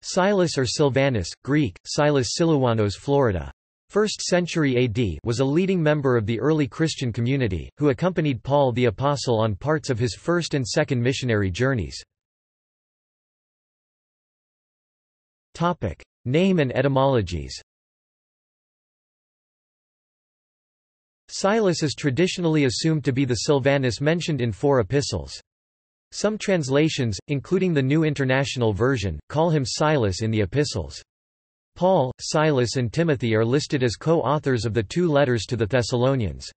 Silas or Silvanus, Greek, Silas Silouanos, Florida. 1st century AD, was a leading member of the early Christian community, who accompanied Paul the Apostle on parts of his first and second missionary journeys. Name and etymologies. Silas is traditionally assumed to be the Silvanus mentioned in 4 epistles. Some translations, including the New International Version, call him Silas in the epistles. Paul, Silas and Timothy are listed as co-authors of the 2 letters to the Thessalonians.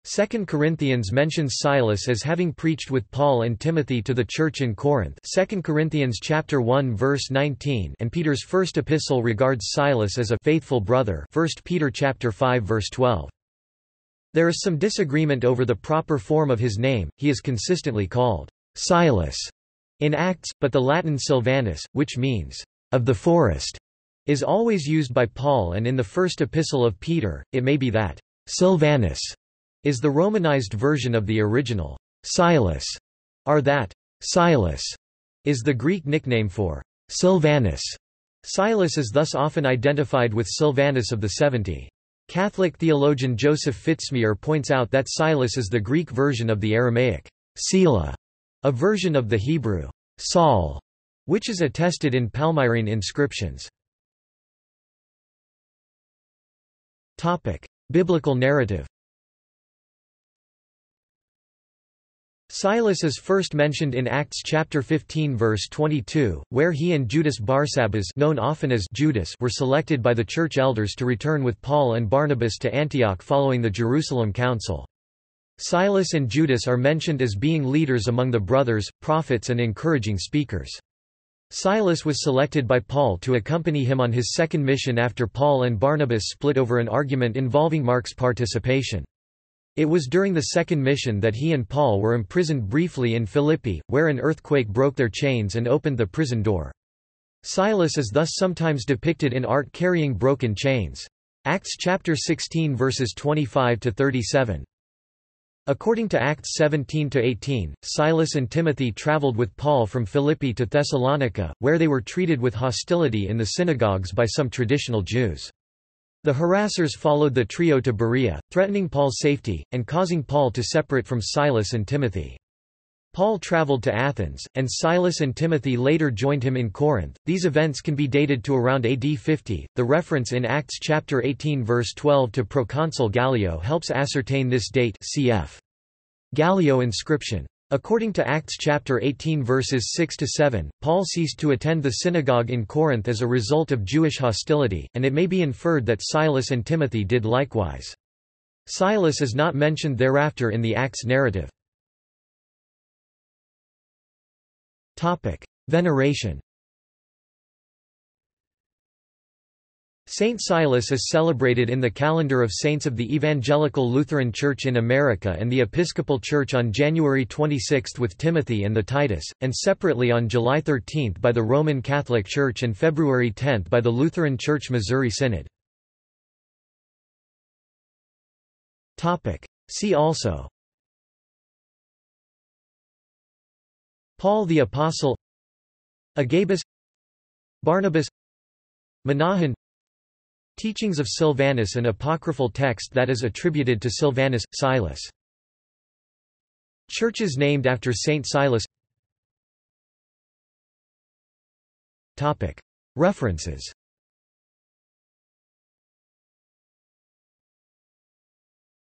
2 Corinthians mentions Silas as having preached with Paul and Timothy to the church in Corinth, 2 Corinthians chapter 1 verse 19, and Peter's first epistle regards Silas as a faithful brother, 1 Peter chapter 5 verse 12. There is some disagreement over the proper form of his name. He is consistently called Silas in Acts, but the Latin Silvanus, which means of the forest, is always used by Paul, and in the first epistle of Peter, it may be that Silvanus is the Romanized version of the original Silas, or that Silas is the Greek nickname for Silvanus. Silas is thus often identified with Silvanus of the 70. Catholic theologian Joseph Fitzmyer points out that Silas is the Greek version of the Aramaic Sila, a version of the Hebrew Saul, which is attested in Palmyrene inscriptions. Biblical narrative. Silas is first mentioned in Acts chapter 15 verse 22, where he and Judas Barsabbas, known often as Judas, were selected by the church elders to return with Paul and Barnabas to Antioch following the Jerusalem Council. Silas and Judas are mentioned as being leaders among the brothers, prophets and encouraging speakers. Silas was selected by Paul to accompany him on his second mission after Paul and Barnabas split over an argument involving Mark's participation. It was during the second mission that he and Paul were imprisoned briefly in Philippi, where an earthquake broke their chains and opened the prison door. Silas is thus sometimes depicted in art carrying broken chains. Acts chapter 16 verses 25–37. According to Acts 17–18, Silas and Timothy traveled with Paul from Philippi to Thessalonica, where they were treated with hostility in the synagogues by some traditional Jews. The harassers followed the trio to Berea, threatening Paul's safety, and causing Paul to separate from Silas and Timothy. Paul traveled to Athens, and Silas and Timothy later joined him in Corinth. These events can be dated to around AD 50. The reference in Acts chapter 18 verse 12 to proconsul Gallio helps ascertain this date, cf. Gallio inscription. According to Acts chapter 18 verses 6–7, Paul ceased to attend the synagogue in Corinth as a result of Jewish hostility, and it may be inferred that Silas and Timothy did likewise. Silas is not mentioned thereafter in the Acts narrative. Veneration. Saint Silas is celebrated in the calendar of saints of the Evangelical Lutheran Church in America and the Episcopal Church on January 26 with Timothy and the Titus, and separately on July 13 by the Roman Catholic Church and February 10 by the Lutheran Church Missouri Synod. See also: Paul the Apostle, Agabus, Barnabas, Menahan, Teachings of Silvanus, an apocryphal text that is attributed to Silvanus, Silas. Churches named after Saint Silas. References